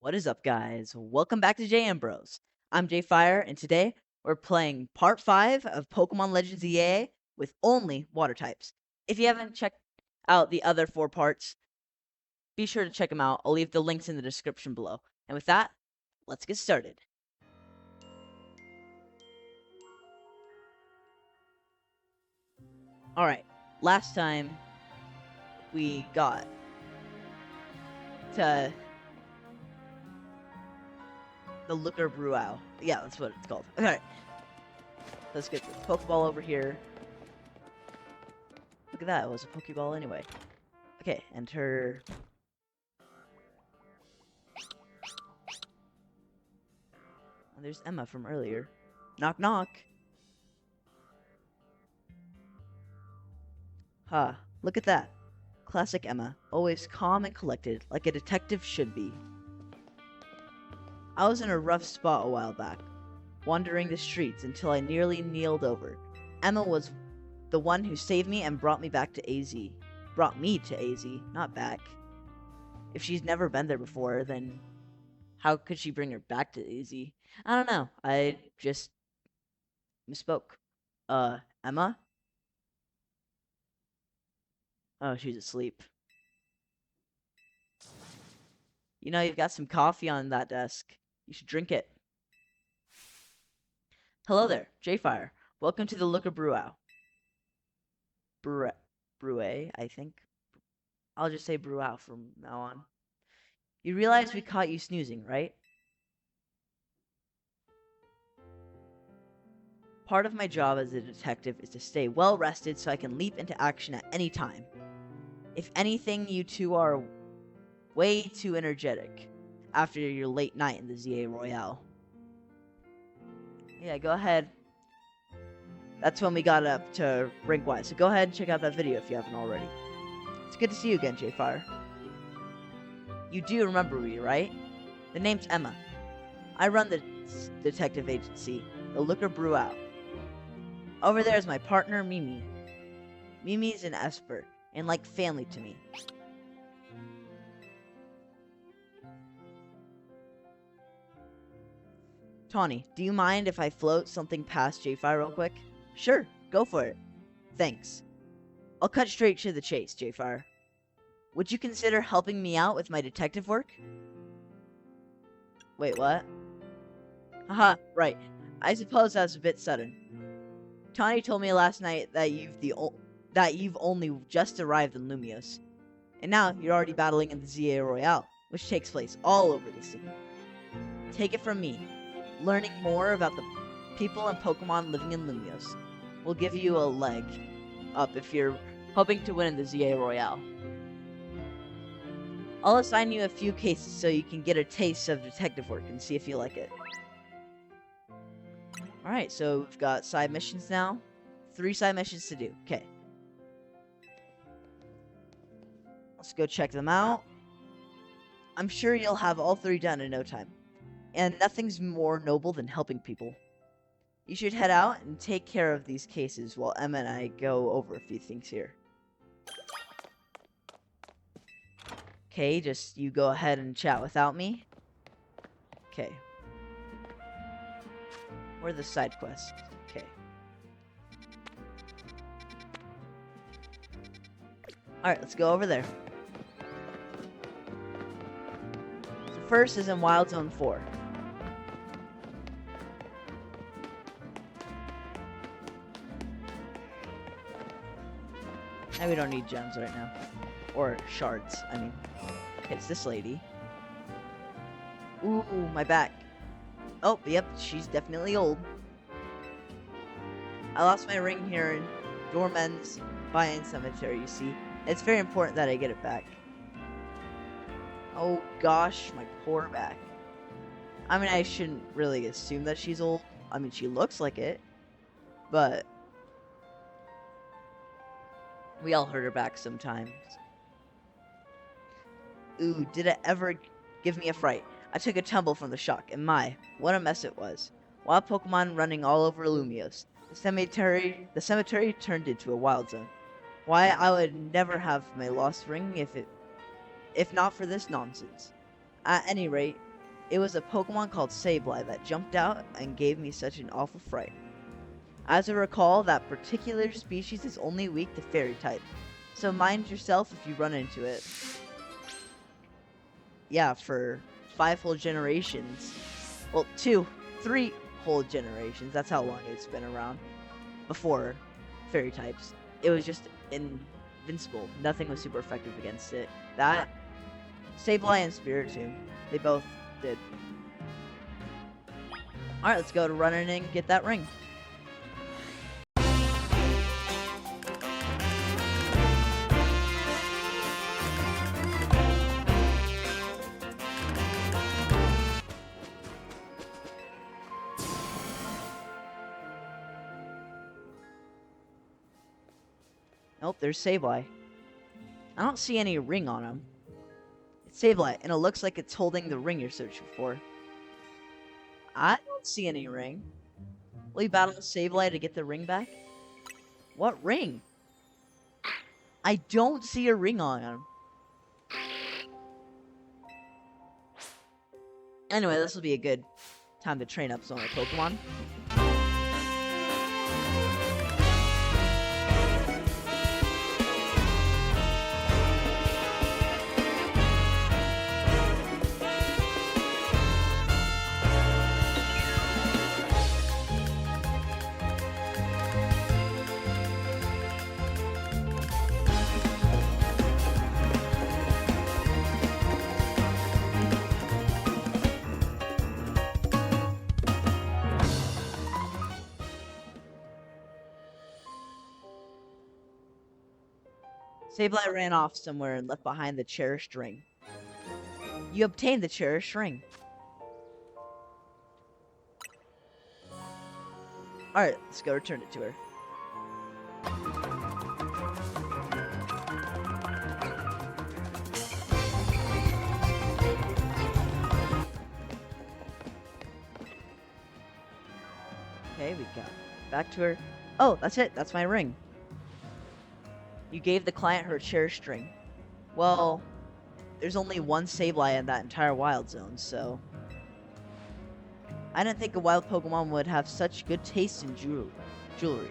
What is up, guys? Welcome back to JM Bros. I'm Jay Fire, and today we're playing Part 5 of Pokemon Legends EA with only water types. If you haven't checked out the other 4 parts, be sure to check them out. I'll leave the links in the description below. And with that, let's get started. Alright, last time we got to the Looker Brewau. Yeah, that's what it's called. Alright, let's get the Pokeball over here. Look at that, it was a Pokeball anyway. Okay, enter. Oh, there's Emma from earlier. Knock knock. Ha, look at that. Classic Emma, always calm and collected, like a detective should be. I was in a rough spot a while back, wandering the streets until I nearly kneeled over. Emma was the one who saved me and brought me back to AZ. Brought me to AZ, not back. If she's never been there before, then how could she bring her back to AZ? I don't know. I just misspoke. Emma? Oh, she's asleep. You know, you've got some coffee on that desk. You should drink it. Hello there, J-Fire. Welcome to the Looker Brewau. Brewe, I think. I'll just say Brewau from now on. You realize we caught you snoozing, right? Part of my job as a detective is to stay well rested so I can leap into action at any time. If anything, you two are way too energetic after your late night in the ZA Royale. Yeah, go ahead. That's when we got up to rank wise. So go ahead and check out that video if you haven't already. It's good to see you again, J-Fire. You do remember me, right? The name's Emma. I run the detective agency, the Looker Brewau. Over there is my partner, Mimi. Mimi's an Esper, and like family to me. Tawny, do you mind if I float something past J-Fire real quick? Sure, go for it. Thanks. I'll cut straight to the chase, J-Fire. Would you consider helping me out with my detective work? Wait, what? Haha, right. I suppose that's a bit sudden. Tawny told me last night that you've only just arrived in Lumios. And now you're already battling in the ZA Royale, which takes place all over the city. Take it from me. Learning more about the people and Pokemon living in Lumios will give you a leg up if you're hoping to win in the ZA Royale. I'll assign you a few cases so you can get a taste of detective work and see if you like it. Alright, so we've got side missions now. 3 side missions to do. Okay. Let's go check them out. I'm sure you'll have all 3 done in no time. And nothing's more noble than helping people. You should head out and take care of these cases while Emma and I go over a few things here. Okay, just you go ahead and chat without me. Okay. Where are the side quests? Okay. Alright, let's go over there. So first is in Wild Zone 4. And we don't need gems right now. Or shards, I mean. It's this lady. Ooh, my back. Oh, yep, she's definitely old. I lost my ring here in Dorman's Bayou Cemetery, you see. It's very important that I get it back. Oh gosh, my poor back. I mean, I shouldn't really assume that she's old. I mean, she looks like it. But we all hurt her back sometimes. Ooh, did it ever give me a fright. I took a tumble from the shock, and my, what a mess it was. Wild Pokemon running all over Lumios. The cemetery turned into a wild zone. Why, I would never have my lost ring if not for this nonsense. At any rate, It was a Pokemon called Sableye that jumped out and gave me such an awful fright. As I recall, that particular species is only weak to Fairy type, so mind yourself if you run into it. Yeah, for 5 whole generations. Well, 3 whole generations. That's how long it's been around. Before Fairy types. It was just invincible. Nothing was super effective against it. That, Sableye and Spiritomb, they both did. Alright, let's go to running and get that ring. Nope, there's Sableye. I don't see any ring on him. It's Sableye, and it looks like it's holding the ring you're searching for. I don't see any ring. Will you battle Sableye to get the ring back? What ring? I don't see a ring on him. Anyway, this will be a good time to train up some of my Pokemon. Sableye ran off somewhere and left behind the cherished ring. You obtained the cherished ring. Alright, let's go return it to her. Okay, we got back to her. Oh, that's it. That's my ring. You gave the client her cherished ring. Well, there's only one Sableye in that entire wild zone, so... I didn't think a wild Pokemon would have such good taste in jewelry.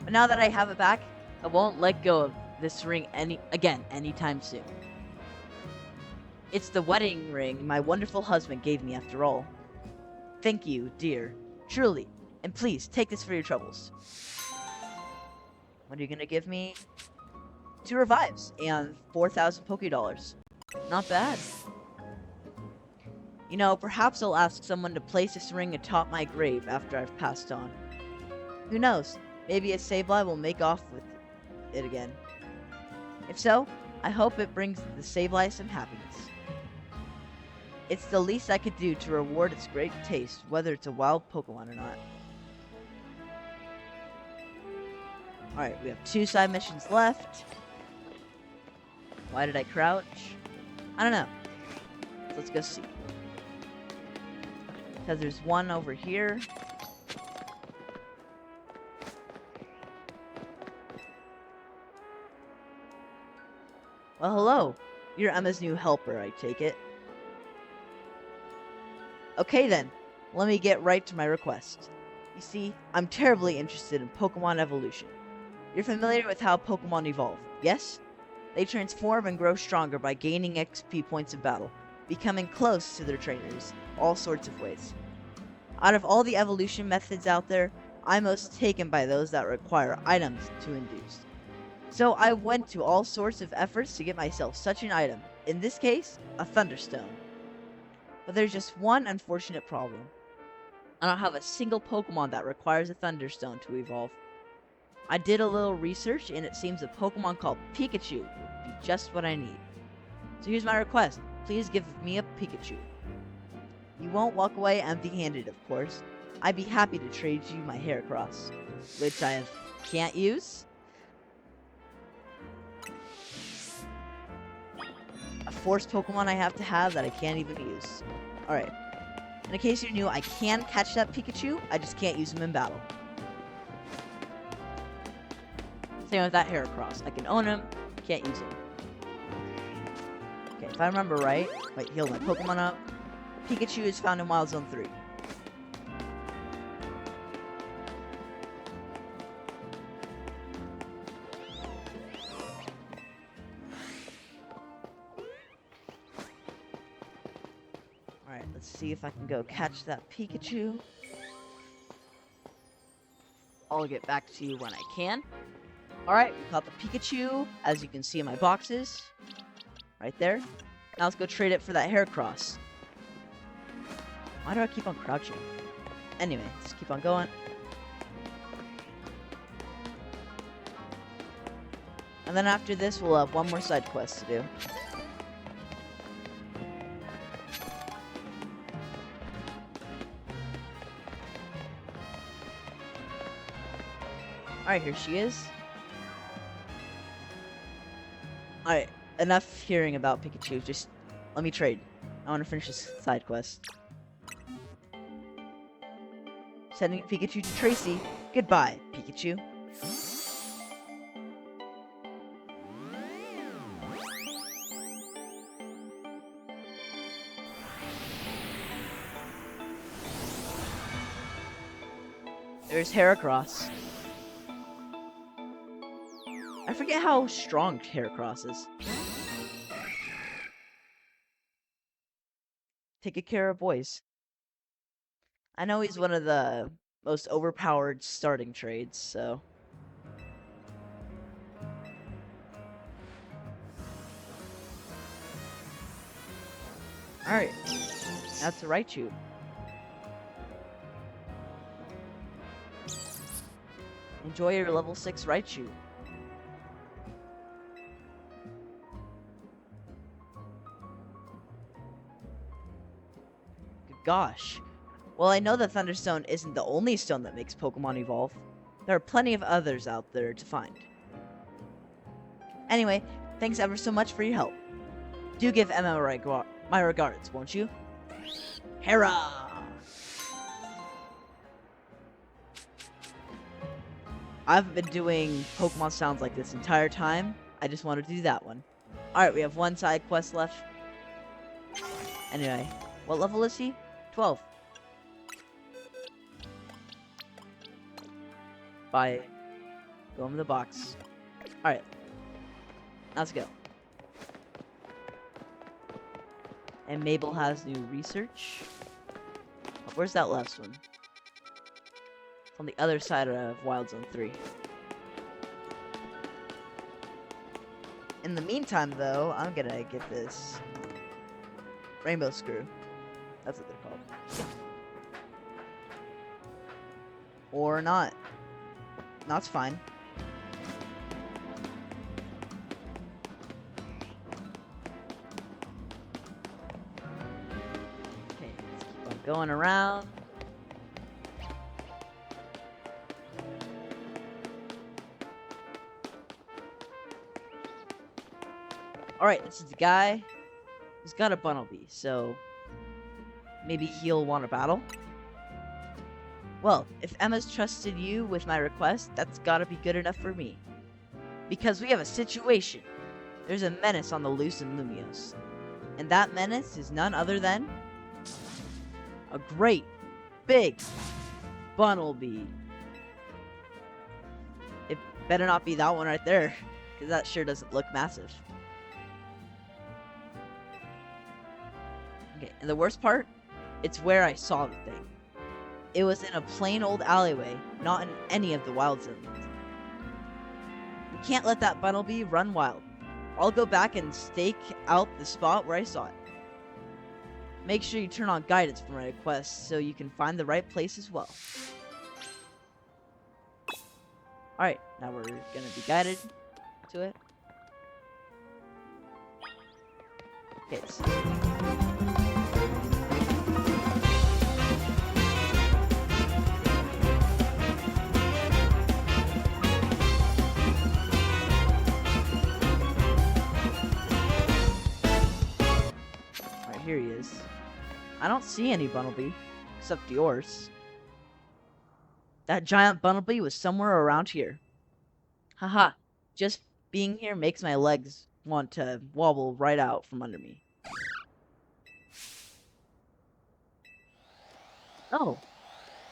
But now that I have it back, I won't let go of this ring anytime soon. It's the wedding ring my wonderful husband gave me after all. Thank you, dear. Truly. And please, take this for your troubles. What are you gonna give me? 2 revives and 4,000 Pokédollars. Not bad. You know, perhaps I'll ask someone to place this ring atop my grave after I've passed on. Who knows? Maybe a Sableye will make off with it again. If so, I hope it brings the Sableye some happiness. It's the least I could do to reward its great taste, whether it's a wild Pokemon or not. Alright, we have 2 side missions left. Why did I crouch? I don't know. Let's go see. Because there's one over here. Well, hello. You're Emma's new helper, I take it. Okay then, let me get right to my request. You see, I'm terribly interested in Pokemon evolution. You're familiar with how Pokemon evolve, yes? They transform and grow stronger by gaining XP points in battle, becoming close to their trainers, all sorts of ways. Out of all the evolution methods out there, I'm most taken by those that require items to induce. So I went to all sorts of efforts to get myself such an item, in this case, a Thunderstone. But there's just one unfortunate problem. I don't have a single Pokemon that requires a Thunderstone to evolve. I did a little research, and it seems a Pokemon called Pikachu would be just what I need. So here's my request. Please give me a Pikachu. You won't walk away empty-handed, of course. I'd be happy to trade you my Heracross, which I can't use. A forced Pokemon I have to have that I can't even use. Alright. In case you're new, I can catch that Pikachu, I just can't use him in battle. Same with that Heracross. I can own him, can't use him. Okay, Okay, if I remember right, wait, heal my Pokemon up. Pikachu is found in Wild Zone 3. Alright, let's see if I can go catch that Pikachu. I'll get back to you when I can. Alright, we caught the Pikachu, as you can see in my boxes. Right there. Now let's go trade it for that Heracross. Why do I keep on crouching? Anyway, let's keep on going. And then after this, we'll have one more side quest to do. Alright, here she is. Alright, enough hearing about Pikachu. Just let me trade. I want to finish this side quest. Sending Pikachu to Tracy. Goodbye, Pikachu. There's Heracross. I forget how strong Heracross is. Take care of boys. I know he's one of the most overpowered starting trades, so... Alright. That's the Raichu. Enjoy your level 6 Raichu. Good gosh. Well, I know that Thunderstone isn't the only stone that makes Pokemon evolve. There are plenty of others out there to find. Anyway, thanks ever so much for your help. Do give Emma my regards, won't you? Hera! I've been doing Pokemon sounds like this entire time. I just wanted to do that one. Alright, we have one side quest left. Anyway, what level is he? 12. Bye. Go in the box. Alright. Let's go. And Mabel has new research. Where's that last one? It's on the other side of Wild Zone 3. In the meantime, though, I'm gonna get this Rainbow Screw. That's what they're called. Or not. That's fine. Okay, let's keep on going around. Alright, this is the guy who's got a Bunnelby, so maybe he'll want a battle. Well, if Emma's trusted you with my request, that's gotta be good enough for me. Because we have a situation. There's a menace on the loose in Lumiose. And that menace is none other than... a great, big Bunnelby. It better not be that one right there, because that sure doesn't look massive. Okay, and the worst part? It's where I saw the thing. It was in a plain old alleyway, not in any of the wild zones. We can't let that Bunnelby run wild. I'll go back and stake out the spot where I saw it. Make sure you turn on guidance for my request so you can find the right place as well. Alright, now we're gonna be guided to it. Okay, so here he is. I don't see any Bunnelby, except yours. That giant Bunnelby was somewhere around here. Haha, just being here makes my legs want to wobble right out from under me. Oh,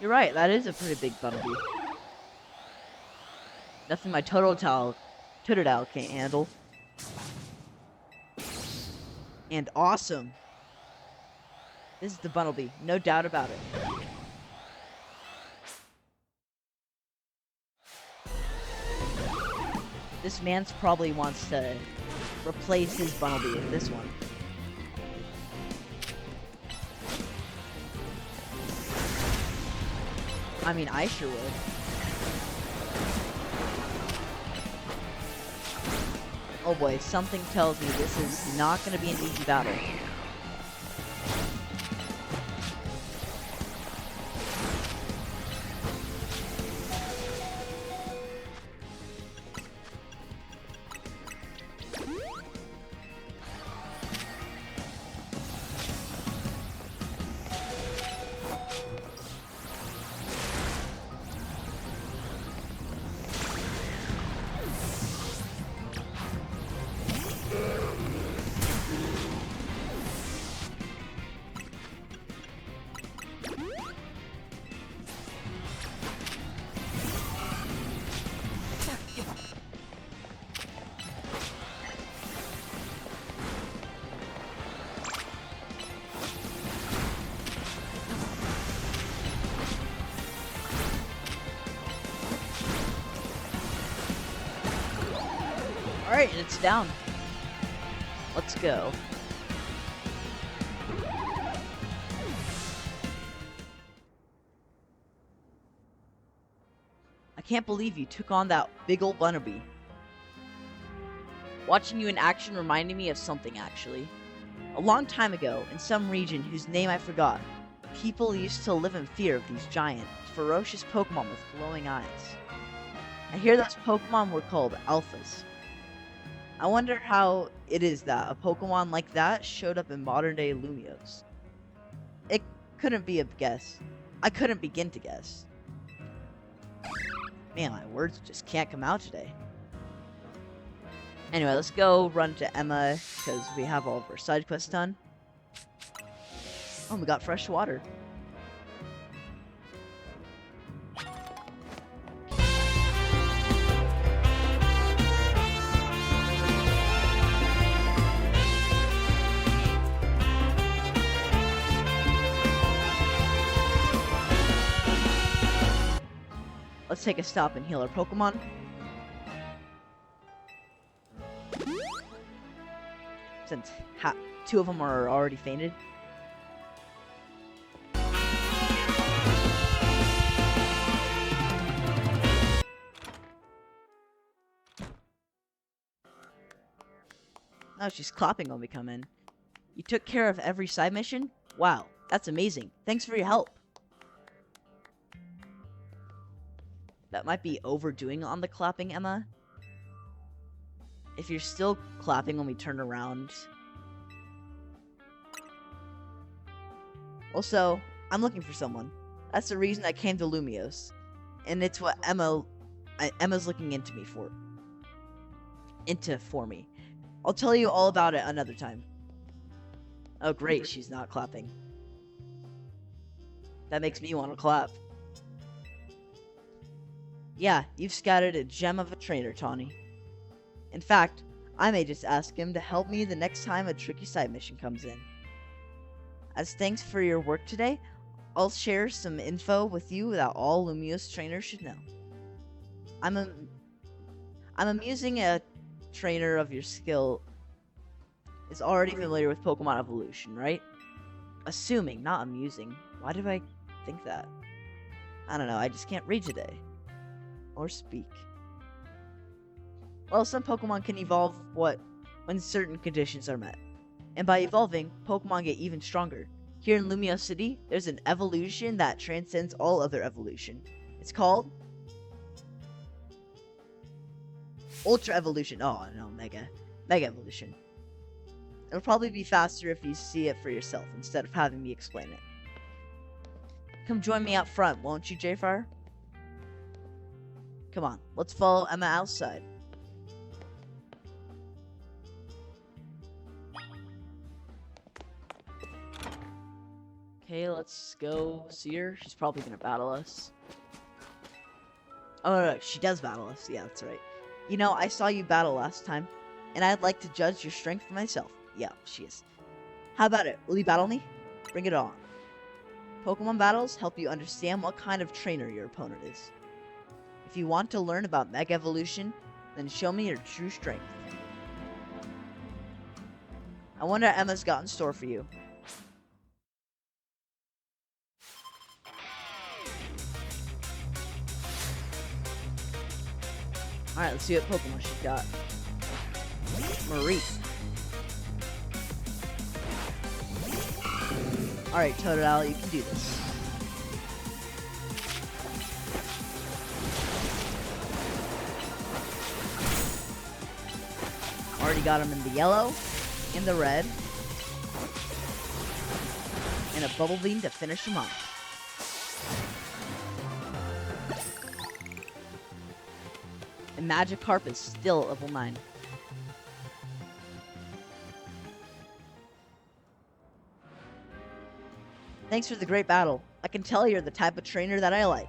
you're right. That is a pretty big Bumblebee. Nothing my Totodile can't handle. And awesome. This is the Bumblebee, no doubt about it. This man's probably wants to replace his Bumblebee with this one. I mean, I sure would. Oh boy, something tells me this is not going to be an easy battle. Alright, it's down. Let's go. I can't believe you took on that big old Bumblebee. Watching you in action reminded me of something, actually. A long time ago, in some region whose name I forgot, people used to live in fear of these giant, ferocious Pokemon with glowing eyes. I hear those Pokemon were called Alphas. I wonder how it is that a Pokemon like that showed up in modern-day Lumiose. It couldn't be a guess. I couldn't begin to guess. Man, my words just can't come out today. Anyway, let's go run to Emma, because we have all of our side quests done. Oh, we got fresh water. Let's take a stop and heal our Pokemon. Since two of them are already fainted. Oh, she's clapping when we come in. You took care of every side mission? Wow, that's amazing. Thanks for your help. That might be overdoing on the clapping, Emma. If you're still clapping when we turn around. Also, I'm looking for someone. That's the reason I came to Lumiose. And it's what Emma's looking into me for. For me. I'll tell you all about it another time. Oh great, she's not clapping. That makes me want to clap. Yeah, you've scattered a gem of a trainer, Tawny. In fact, I may just ask him to help me the next time a tricky side mission comes in. As thanks for your work today, I'll share some info with you that all Lumiose trainers should know. I'm amusing a trainer of your skill is already familiar with Pokemon evolution, right? Assuming, not amusing. Why did I think that? I don't know, I just can't read today. Or speak. Well, some Pokemon can evolve when certain conditions are met. And by evolving, Pokemon get even stronger. Here in Lumiose City, there's an evolution that transcends all other evolution. It's called Ultra Evolution. Oh no, Mega Evolution. It'll probably be faster if you see it for yourself instead of having me explain it. Come join me out front, won't you, Jfire? Come on, let's follow Emma outside. Okay, let's go see her. She's probably gonna battle us. Oh, no, she does battle us. Yeah, that's right. You know, I saw you battle last time, and I'd like to judge your strength for myself. Yeah, she is. How about it? Will you battle me? Bring it on. Pokemon battles help you understand what kind of trainer your opponent is. If you want to learn about Mega Evolution, then show me your true strength. I wonder what Emma's got in store for you. Alright, let's see what Pokemon she's got. Marie. Alright, Totodile, you can do this. Already got him in the yellow, in the red, and a Bubble Beam to finish him off. And Magikarp is still at level 9. Thanks for the great battle. I can tell you're the type of trainer that I like.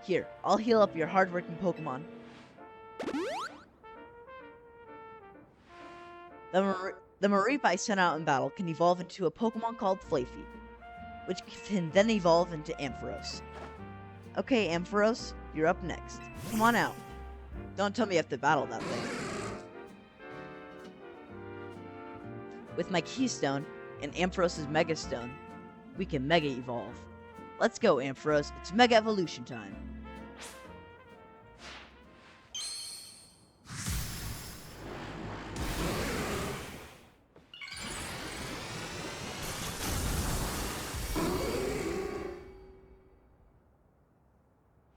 Here, I'll heal up your hardworking Pokemon. The Mareep I sent out in battle can evolve into a Pokemon called Flaaffy, which can then evolve into Ampharos. Okay, Ampharos, you're up next. Come on out. Don't tell me you have to battle that thing. With my Keystone and Ampharos' Mega Stone, we can Mega Evolve. Let's go, Ampharos. It's Mega Evolution time.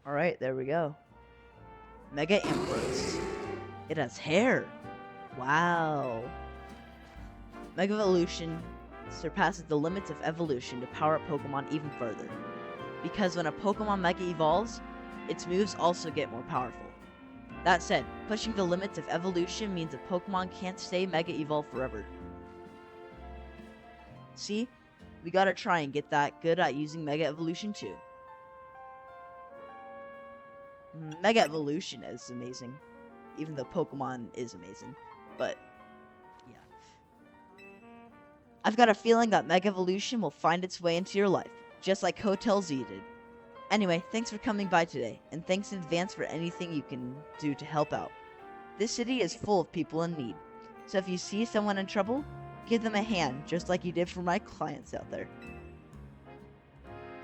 Alright, there we go. Mega Ampharos. It has hair. Wow. Mega Evolution surpasses the limits of evolution to power up Pokemon even further. Because when a Pokemon Mega evolves, its moves also get more powerful. That said, pushing the limits of evolution means a Pokemon can't stay Mega Evolved forever. See? We gotta try and get that good at using Mega Evolution too. Mega Evolution is amazing. Even though Pokemon is amazing. But, yeah. I've got a feeling that Mega Evolution will find its way into your life, just like Hotel Z did. Anyway, thanks for coming by today, and thanks in advance for anything you can do to help out. This city is full of people in need, so if you see someone in trouble, give them a hand, just like you did for my clients out there.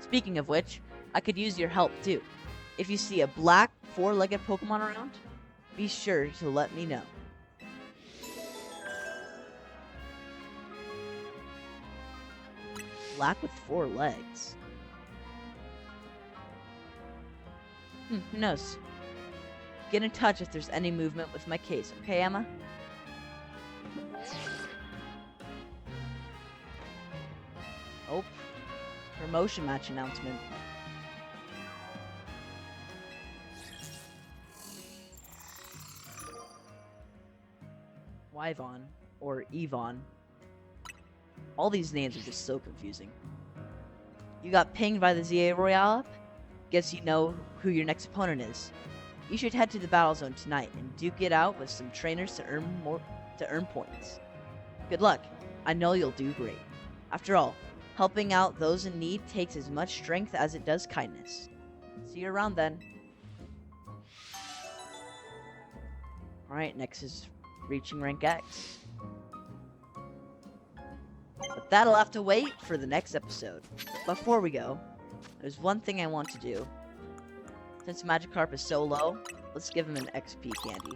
Speaking of which, I could use your help too. If you see a black, four-legged Pokemon around, be sure to let me know. Black with 4 legs. Who knows? Get in touch if there's any movement with my case, okay, Emma? Oh, promotion match announcement. Wyvon, or Yvonne. All these names are just so confusing. You got pinged by the ZA Royale app? Guess you know who your next opponent is. You should head to the battle zone tonight and duke it out with some trainers to earn points. Good luck. I know you'll do great. After all, helping out those in need takes as much strength as it does kindness. See you around then. Alright, next is reaching rank X. But that'll have to wait for the next episode. Before we go, there's one thing I want to do. Since Magikarp is so low, let's give him an XP candy.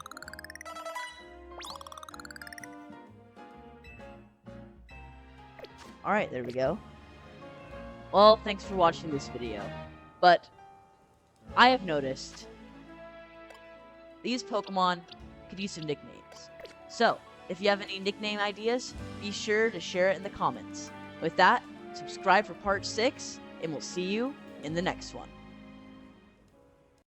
Alright, there we go. Well, thanks for watching this video. But I have noticed these Pokemon could use some nicknames. So, if you have any nickname ideas, be sure to share it in the comments. With that, subscribe for part 6, and we'll see you in the next one.